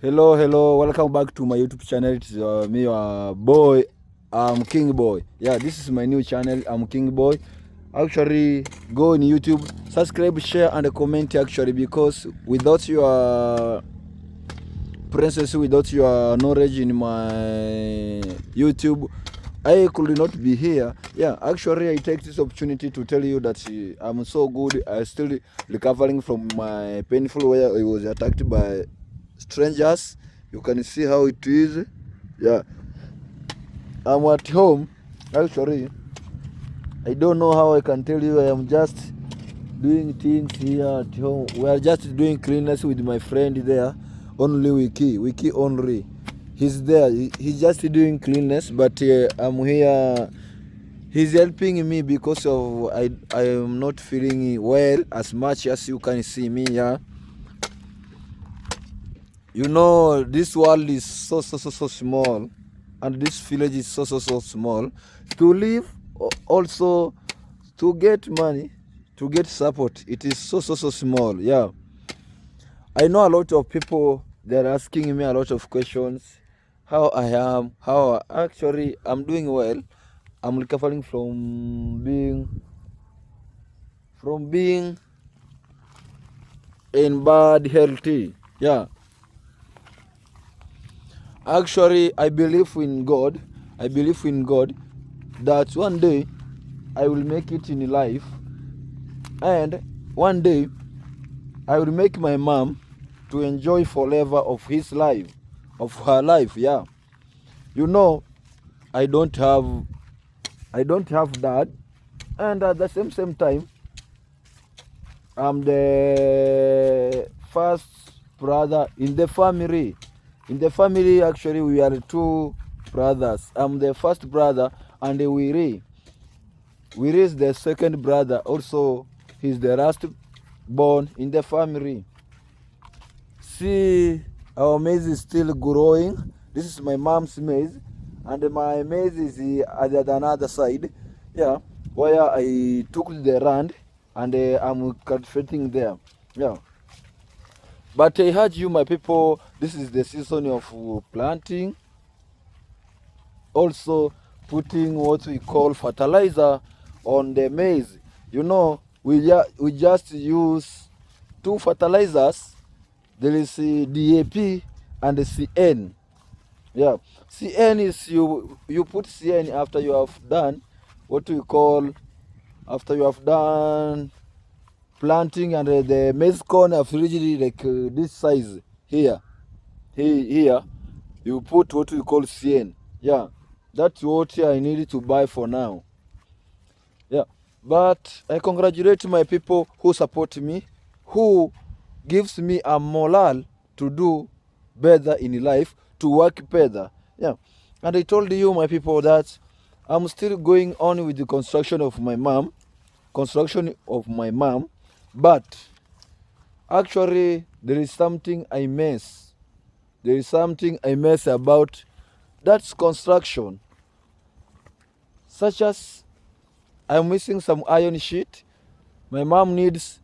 Hello, welcome back to my YouTube channel. It's me, your boy, I'm King Boy. Yeah, this is my new channel. I'm King Boy. Actually, go on YouTube, subscribe, share, and comment. Actually, because without your presence, without your knowledge in my YouTube, I could not be here. Yeah, actually, I take this opportunity to tell you that I'm so good. I'm still recovering from my painful where I was attacked by strangers. You can see how it is. Yeah, I'm at home. Actually, I don't know how I can tell you. I am just doing things here at home. We are just doing cleanness with my friend there. Only Wiki only. He's there. He's just doing cleanness, but I'm here. He's helping me because of I am not feeling well as much as you can see me. Yeah, you know this world is so small, and this village is so small. To live, also to get money, to get support, it is so small. Yeah, I know a lot of people, they're asking me a lot of questions. How I am, how actually I'm doing well. I'm recovering from being in bad healthy. Yeah, actually I believe in God. I believe in God that one day I will make it in life, and one day I will make my mom to enjoy forever of his life, of her life. Yeah, you know, I don't have dad, and at the same time I'm the first brother in the family. In the family, actually, we are two brothers. I'm the first brother, and Wiri is the second brother. Also, he's the last born in the family. See, our maize is still growing. This is my mom's maize, and my maize is at the another side. Yeah, where I took the land, and I'm cultivating there. Yeah, but I heard you, my people, this is the season of planting. Also, putting what we call fertilizer on the maize. You know, we just use two fertilizers. There is DAP and the CN. Yeah, CN is you put CN after you have done what we call, after you have done planting, and the maize corn have reached like this size here. Here you put what we call CN. Yeah, that's what I need to buy for now. Yeah, but I congratulate my people who support me, who gives me a morale to do better in life, to work better. Yeah, and I told you, my people, that I'm still going on with the construction of my mom, but actually there is something I miss. There is something I miss about that construction, such as I'm missing some iron sheet. My mom needs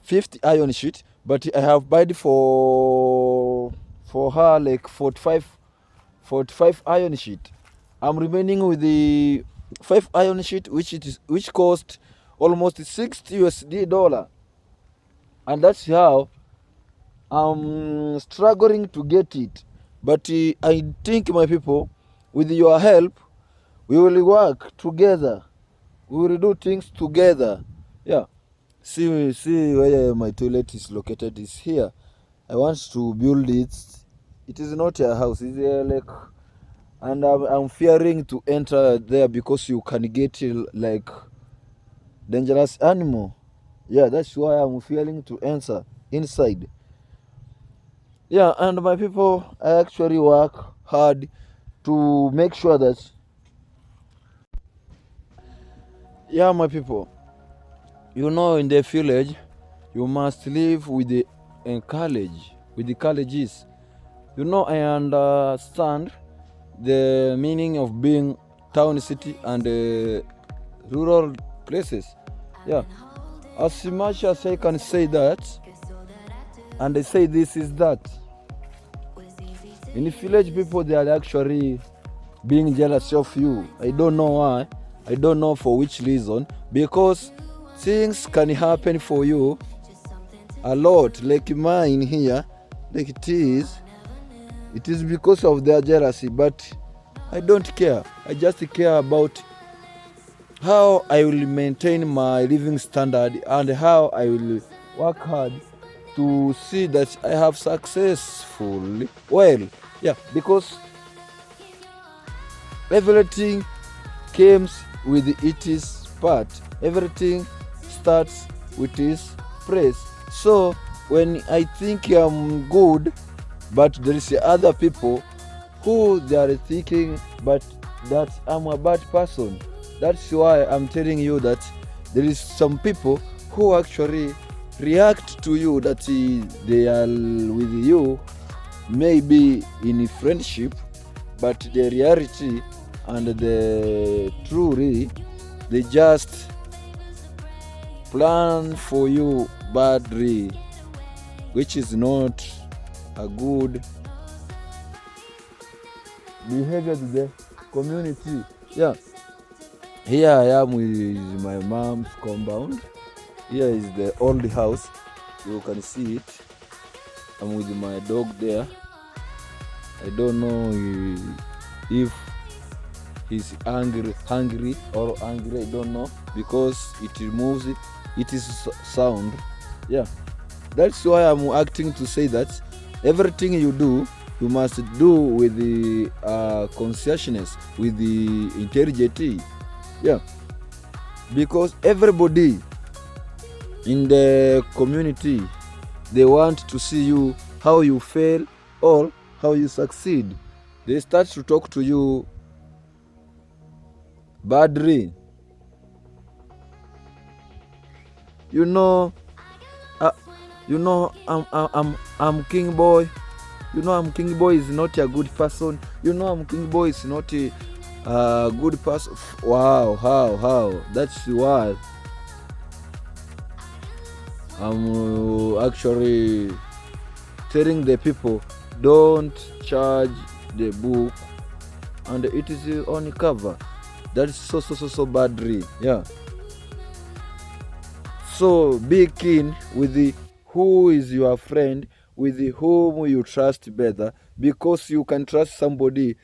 50 iron sheet, but I have bought for her like 45 iron sheet. I'm remaining with the 5 iron sheet, which cost almost $60, and that's how I'm struggling to get it. But I think, my people, with your help, we will work together. We will do things together. Yeah. See where my toilet is located is here. I want to build it. It is not a house. It's a lake, and I'm fearing to enter there because you can get like dangerous animal. Yeah, that's why I'm fearing to enter inside. Yeah, and my people, I actually work hard to make sure that, yeah, my people, you know, in the village, you must live with the colleges. You know, I understand the meaning of being town, city, and rural places. Yeah, as much as I can say that, and I say this is that. In village, people, they are actually being jealous of you. I don't know why. I don't know for which reason. Because things can happen for you a lot, like mine here, like it is because of their jealousy. But I don't care. I just care about how I will maintain my living standard and how I will work hard to see that I have successfully. Well, yeah, because everything comes with its part. Everything starts with its praise. So when I think I'm good, but there is other people who they are thinking but that I'm a bad person. That's why I'm telling you that there is some people who actually react to you that they are with you, maybe in friendship, but the reality and the truly, they just plan for you badly, which is not a good behavior to the community. Yeah, here I am with my mom's compound. Here is the old house, you can see it. I'm with my dog there. I don't know if he's hungry or angry, I don't know, because it removes it is sound. Yeah, that's why I'm acting to say that everything you do, you must do with the consciousness, with the integrity. Yeah, because everybody in the community, they want to see you how you fail or how you succeed. They start to talk to you badly. You know, I'm King Boy. You know, I'm King Boy is not a good person. You know, I'm King Boy is not a good person. Wow, how? That's why I'm actually telling the people, don't charge the book and it is on cover. That's so badly. Yeah. So be keen with the who is your friend, with the whom you trust better, because you can trust somebody.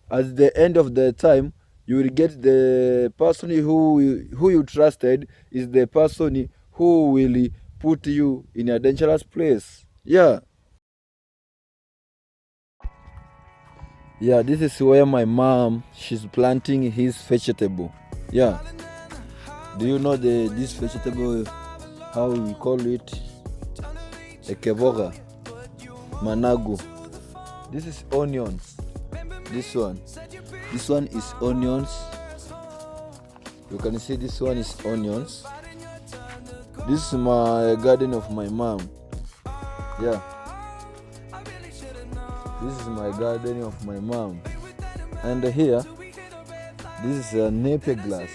At the end of the time, you will get the person who you trusted is the person who will put you in a dangerous place. Yeah. Yeah, this is where my mom, she's planting his vegetable. Yeah. Do you know this vegetable, how we call it? Ekevoga, manago. This is onions. This one is onions. You can see this one is onions. This is my garden of my mom. Yeah. This is my garden of my mom. And here, this is a napier grass.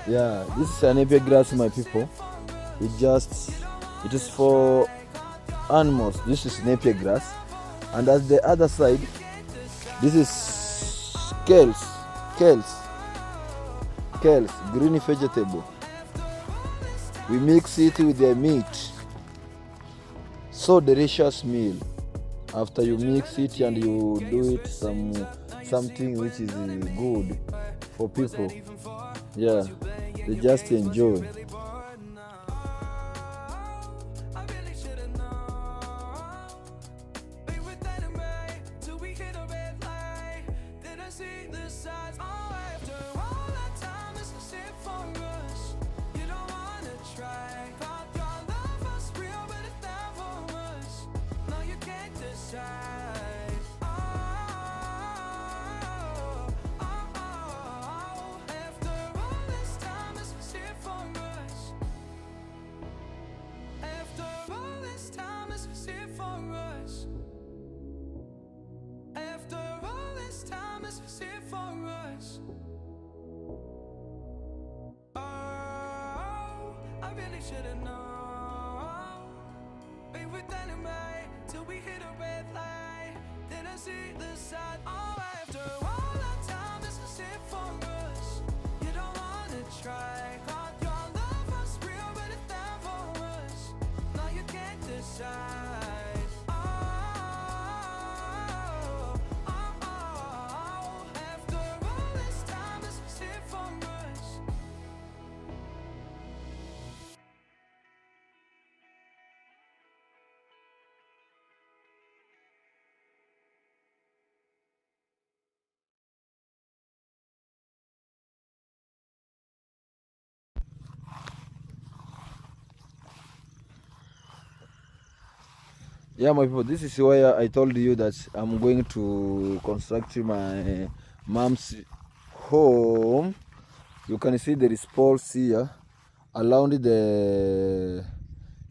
Yeah, this is a napier grass, my people. It is for animals. This is napier grass. And at the other side, this is kales, green vegetable. We mix it with the meat. So delicious meal. After you mix it and you do it something which is good for people. Yeah, they just enjoy. Should've known. Be with anime till we hit a red light. didn't see the side. Oh, after all that time, this is it for us. You don't wanna try. Thought your love was real, but it never was. Now you can't decide. Oh, oh, oh. After all this time, this is it for us. Yeah, my people, this is where I told you that I'm going to construct my mom's home. You can see there is poles here around the,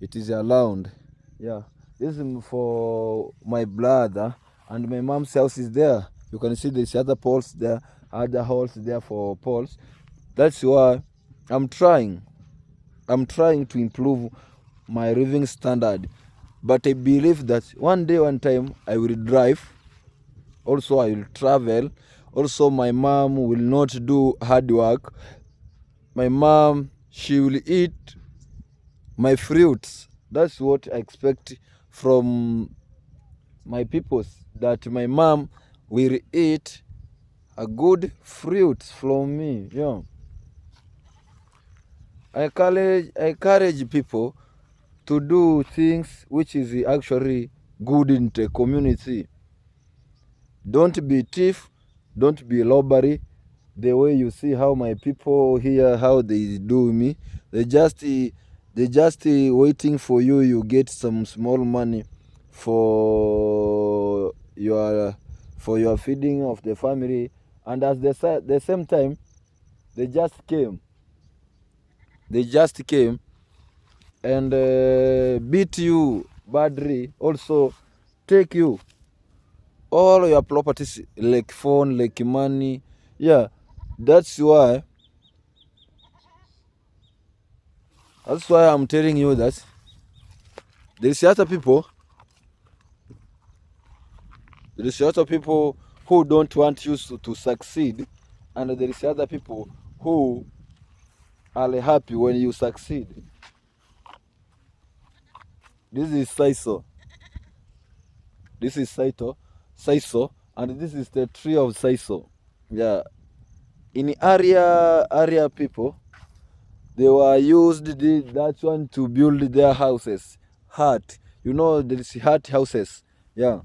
it is around. Yeah, this is for my brother, and my mom's house is there. You can see there's other poles there, other holes there for poles. That's why I'm trying to improve my living standard. But I believe that one day, one time, I will drive. Also, I will travel. Also, my mom will not do hard work. My mom, she will eat my fruits. That's what I expect from my peoples, that my mom will eat a good fruit from me. Yeah. I encourage people to do things which is actually good in the community. Don't be thief, don't be robbery. The way you see how my people here, how they do me, they just waiting for you. You get some small money for your feeding of the family, and at the same time, they just came and beat you badly. Also, take you all your properties, like phone, like money. Yeah, that's why I'm telling you that there's other people who don't want you to succeed, and there is other people who are happy when you succeed. This is Saiso. Saiso, and this is the tree of Saiso. Yeah, in area people, they were used that one to build their houses. Hut, you know, there is hut houses. Yeah,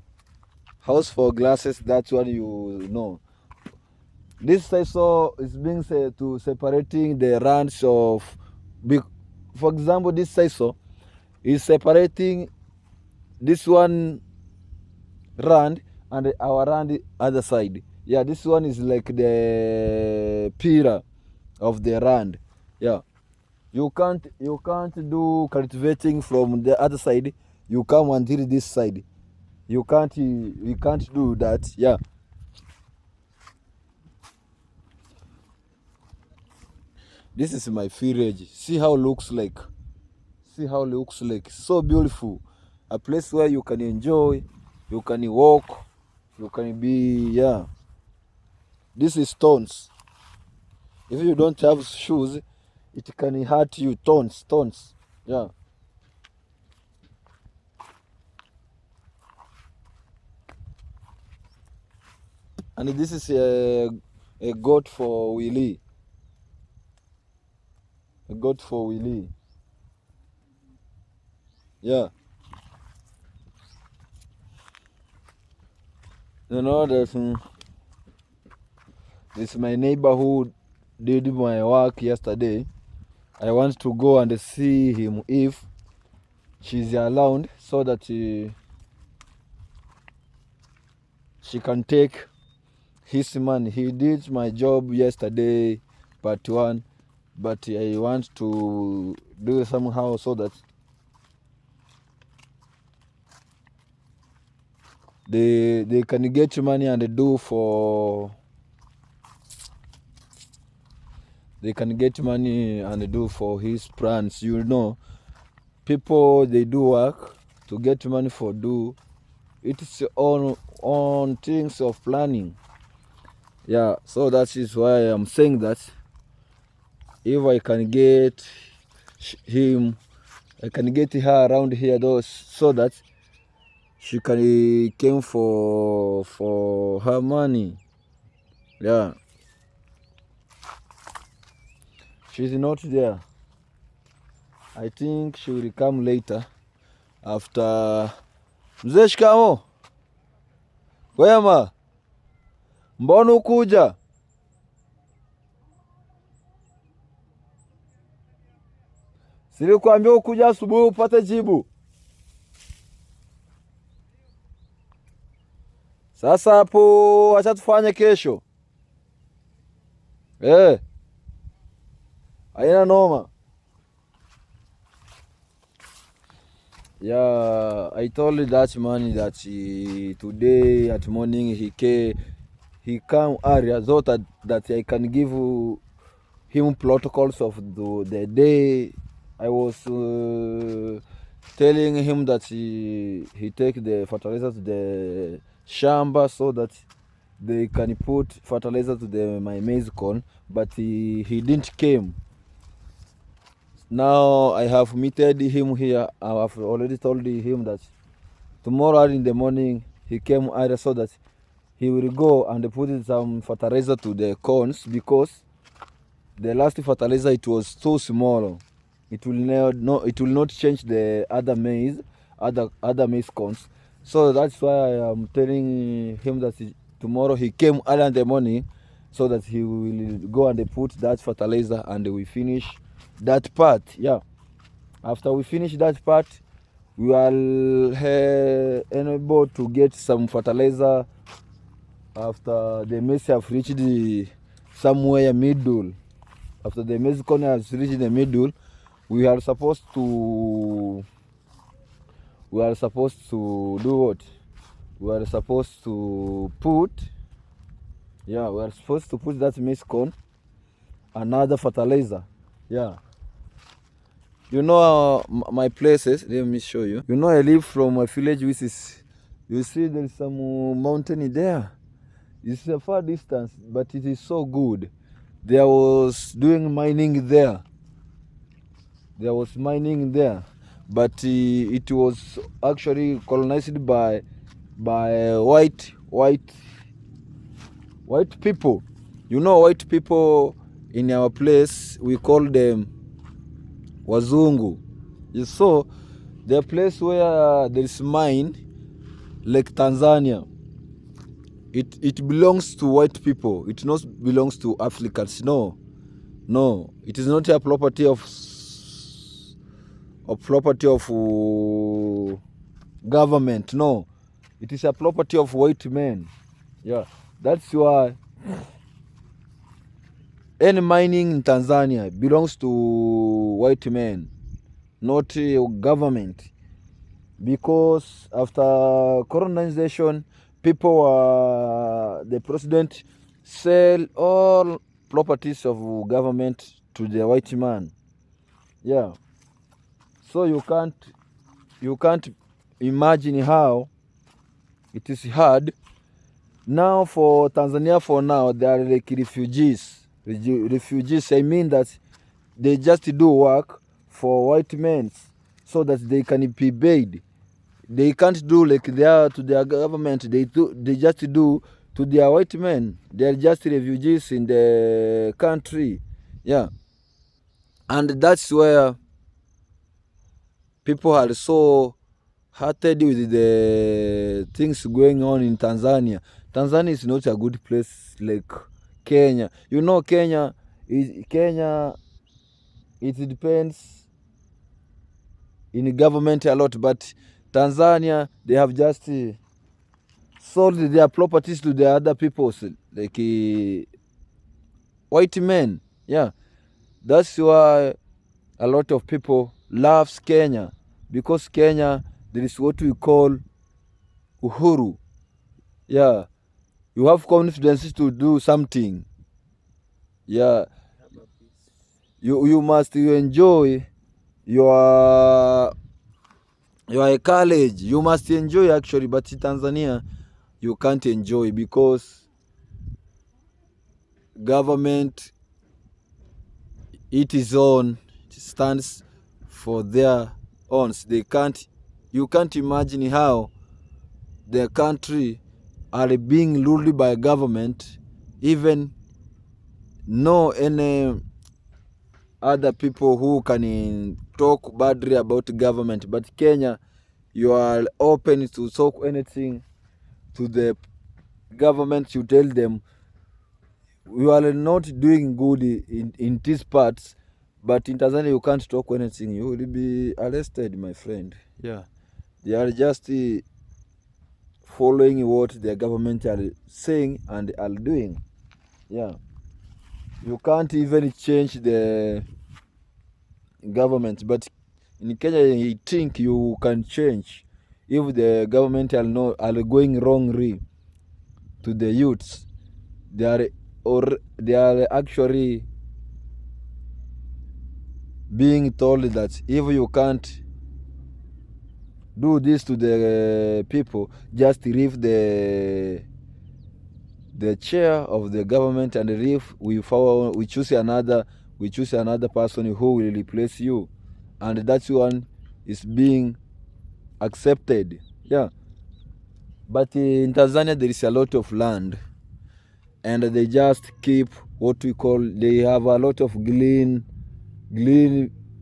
house for glasses. That's what you know. This Saiso is being said to separating the rands of, for example, this Saiso is separating this one rand and our rand other side. Yeah, this one is like the pillar of the rand. Yeah, you can't do cultivating from the other side. You come until this side. You can't do that. Yeah, this is my village. See how looks like. So beautiful. A place where you can enjoy, you can walk, you can be. Yeah, this is stones. If you don't have shoes, it can hurt you. Stones. Yeah, and this is a goat for Willie. A goat for Willie. Yeah, you know that. This is my neighbor who did my work yesterday. I want to go and see him if she's around, so that she can take his money. He did my job yesterday, part 1, but I want to do it somehow so that they can get money and do for. They can get money and do for his plans. You know, people, they do work to get money for do it's on things of planning. Yeah, so that is why I'm saying that if I can get him, I can get her around here though, so that she can came for her money. Yeah, she's not there. I think she will come later after. Mzee, shikamo. Wema, mbona ukuja? Silikwambia ukuja asubuhi upate jibu. Sasa hapo acha tufanye kesho. Haina noma. Yeah, I told that man that today at morning he come area so that I can give him protocols of the day. I was telling him that he take the fertilizer to the shamba so that they can put fertilizer to my maize corn, but he didn't came. Now I have meted him here. I have already told him that tomorrow in the morning he came either so that he will go and put some fertilizer to the corns, because the last fertilizer it was too small. It will not change the other maize corns. So that's why I am telling him that tomorrow he came early in the morning so that he will go and put that fertilizer and we finish that part. Yeah, after we finish that part, we are able to get some fertilizer after the maize have reached somewhere middle. After the maize corn has reached the middle, we are supposed to do what? We are supposed to put that maize corn another fertilizer. Yeah, you know my places. Let me show you. You know I live from a village which is, you see there is some mountain there. It's a far distance, but it is so good. There was doing mining there. But it was actually colonized by white people. You know, white people in our place, we call them Wazungu. You saw the place where there is mine, like Tanzania, it belongs to white people. It not belongs to Africans. No, it is not a property of government. No, it is a property of white men. Yeah, that's why any mining in Tanzania belongs to white men, not government. Because after colonization, the president sell all properties of government to the white man. Yeah, so you can't imagine how it is hard now for Tanzania. For now, they are like refugees. I mean that they just do work for white men so that they can be paid. They can't do like they are to their government. They just do to their white men. They are just refugees in the country. Yeah, and that's where people are so hearted with the things going on in Tanzania. Tanzania is not a good place like Kenya. You know, Kenya, it depends in government a lot, but Tanzania, they have just sold their properties to the other peoples, like white men. Yeah, that's why a lot of people loves Kenya, because Kenya, there is what we call uhuru. Yeah, you have confidence to do something. Yeah, you must enjoy your You are a college, you must enjoy actually, but in Tanzania you can't enjoy because government it is own, it stands for their owns. You can't imagine how the country are being ruled by government, even no any other people who can talk badly about government. But Kenya, you are open to talk anything to the government. You tell them you are not doing good in these parts, but in Tanzania you can't talk anything, you will be arrested, my friend. Yeah, they are just following what the government are saying and are doing. Yeah, you can't even change the government, but in Kenya I think you can change if the government are going wrongly to the youths. They are actually being told that if you can't do this to the people, just leave the chair of the government and leave. We choose another person who will replace you, and that one is being accepted. Yeah, but in Tanzania there is a lot of land, and they just keep what we call, they have a lot of green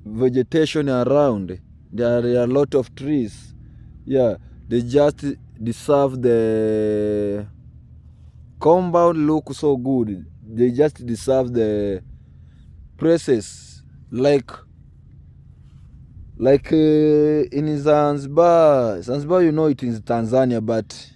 vegetation around. There are a lot of trees. Yeah, they just deserve the compound look so good. They just deserve the praises, like in Zanzibar, you know, it is Tanzania, but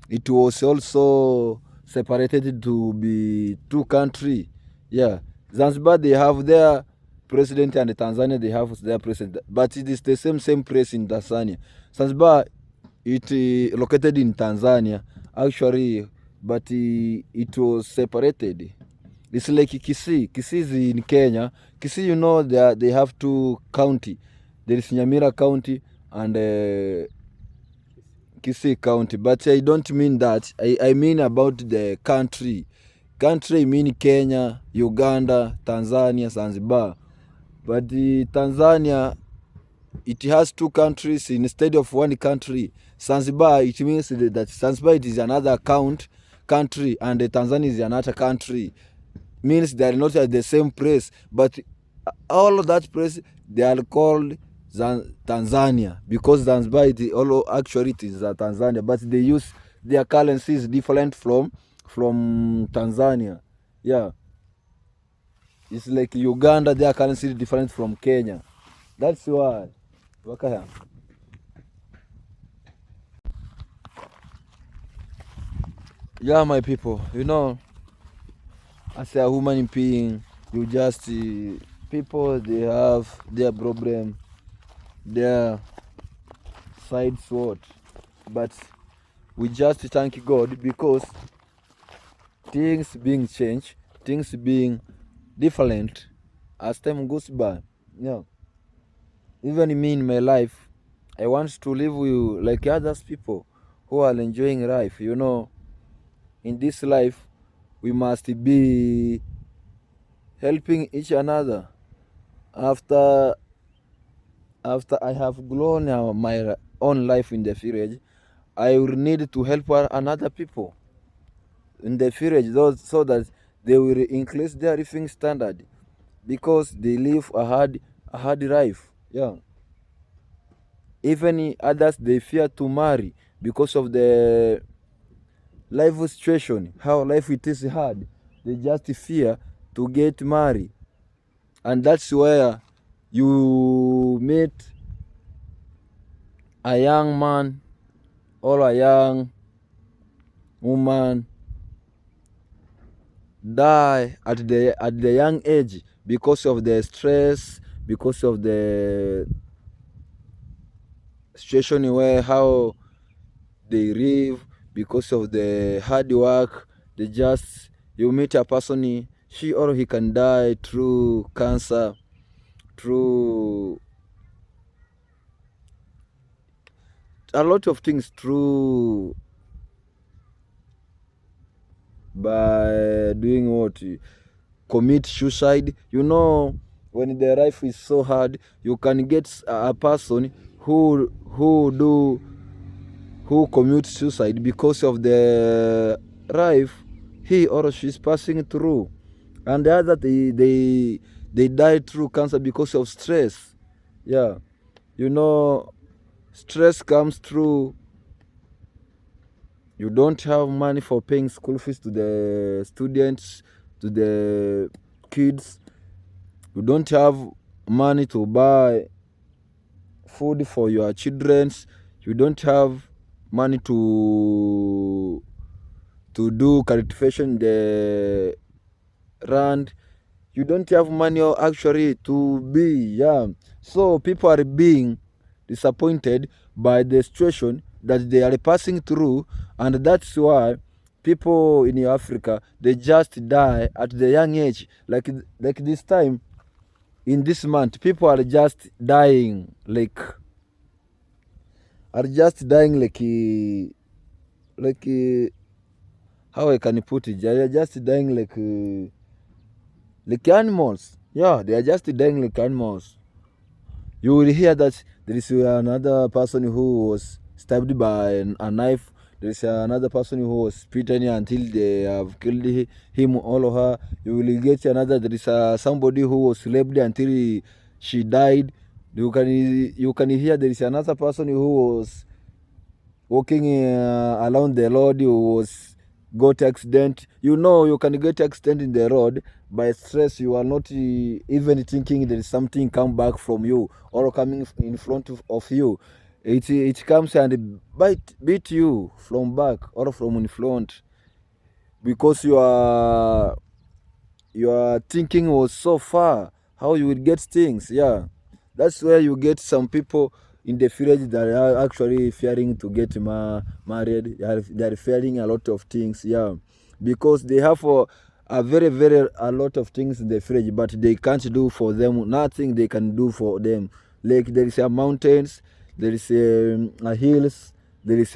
it was also separated to be two country. Yeah, Zanzibar they have their president and Tanzania they have their president, but it is the same place in Tanzania. Zanzibar it located in Tanzania actually, but it was separated. It's like Kisii. Kisii is in Kenya. Kisii, you know, they have two county. There is Nyamira County and Kisii County. But I don't mean that. I mean about the country. Country, I mean Kenya, Uganda, Tanzania, Zanzibar. But Tanzania, it has two countries instead of one country. Zanzibar, it means that Zanzibar it is another country, and Tanzania is another country. Means they are not at the same place, but all of that place they are called Tanzania, because Zanzibar actually it is Tanzania, but they use their currency is different from Tanzania. Yeah, it's like Uganda, their currency is different from Kenya. That's why. Wakaya. Yeah, my people, you know, as a human being, you just people they have their problem, their side sword, but we just thank God because things being changed, things being different as time goes by. Yeah, even me in my life, I want to live with like others people who are enjoying life. You know, in this life we must be helping each another. After I have grown my own life in the village, I will need to help another people in the village, so that they will increase their living standard, because they live a hard life. Yeah, even others they fear to marry because of the life situation, how life it is hard. They just fear to get married, and that's where you meet a young man or a young woman die at the young age because of the stress, because of the situation where how they live, because of the hard work. They just, you meet a person, she or he can die through cancer, through a lot of things through by doing what, commit suicide. You know, when the life is so hard, you can get a person who commits suicide because of the life he or she is passing through, and the other they die through cancer because of stress. Yeah, you know, stress comes through. You don't have money for paying school fees to the students, to the kids. You don't have money to buy food for your children. You don't have money to do cultivation in the land. You don't have money actually to be, yeah. So people are being disappointed by the situation that they are passing through, and that's why people in Africa, they just die at the young age. Like this time in this month, people are just dying like how I can put it? They are just dying like animals. Yeah, they are just dying like animals. You will hear that there is another person who was stabbed by a knife. There is another person who was beaten until they have killed him or her. You will get another. There is somebody who was raped until she died. You can hear there is another person who was walking around the road who was got accident. You know, you can get accident in the road by stress. You are not even thinking there is something come back from you or coming in front of you. It comes and beat you from back or from in front, because your thinking was so far how you will get things. Yeah, that's where you get some people in the village that are actually fearing to get married. They are fearing a lot of things. Yeah, because they have a very a lot of things in the village, but they can't do for them. Nothing they can do for them. Like there is mountains, there is hills, there is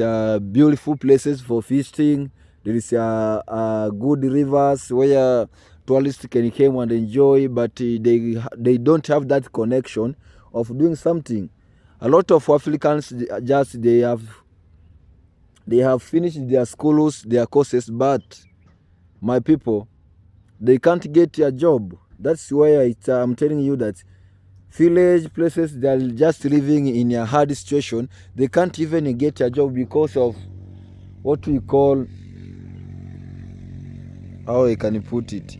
beautiful places for fishing, there is good rivers where tourists can come and enjoy, but they don't have that connection of doing something. A lot of Africans just they have finished their schools, their courses, but my people, they can't get a job. That's why I'm telling you that village places, they are just living in a hard situation. They can't even get a job because of what we call, how I can put it,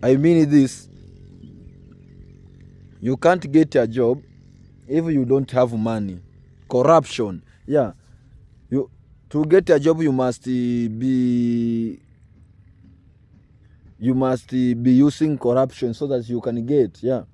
I mean this, you can't get a job if you don't have money. Corruption. Yeah, to get a job you must be using corruption so that you can get. Yeah,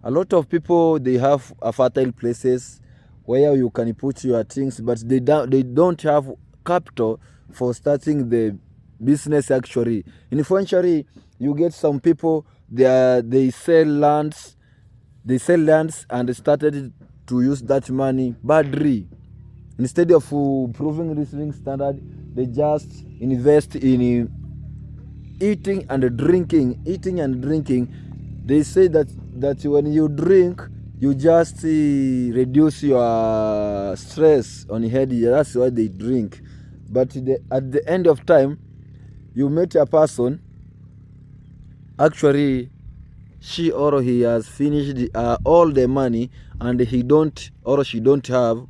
a lot of people, they have fertile places where you can put your things, but they don't have capital for starting the business. Actually, eventually you get some people, they sell lands and started to use that money badly. Instead of improving living standard, they just invest in eating and drinking. They say that when you drink, you just reduce your stress on your head. That's why they drink. But at the end of time, you meet a person, actually she or he has finished all the money, and he don't or she don't have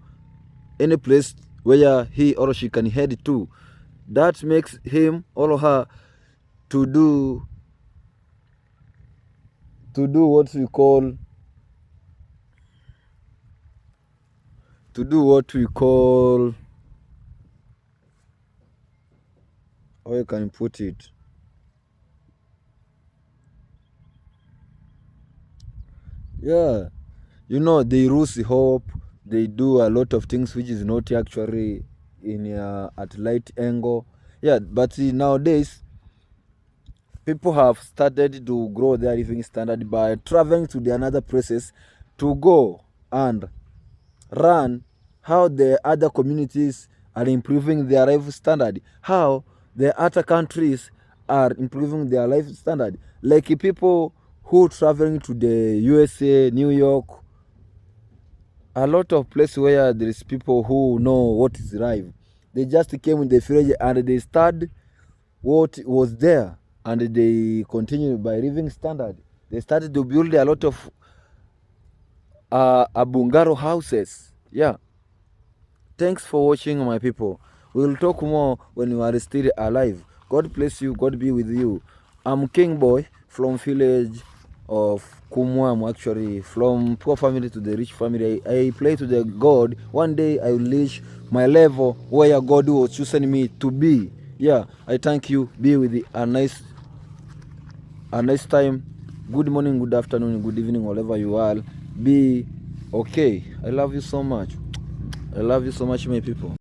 any place where he or she can head to. That makes him or her to do what we call how you can put it, yeah, you know, they lose hope. They do a lot of things which is not actually in at light angle. Yeah, but nowadays people have started to grow their living standard by traveling to the another places to go and run, how the other communities are improving their life standard, how the other countries are improving their life standard. Like people who traveling to the USA, New York, a lot of places where there is people who know what is life. They just came in the village and they studied what was there, and they continue by living standard. They started to build a lot of bungalow houses. Yeah. Thanks for watching, my people. We'll talk more when you are still alive. God bless you. God be with you. I'm King Boy from village of Kumwam, actually, from poor family to the rich family. I pray to the God. One day I will reach my level where God was choosing me to be. Yeah, I thank you. Be with a nice time. Good morning, good afternoon, good evening, wherever you are. Be okay. I love you so much. I love you so much, my people.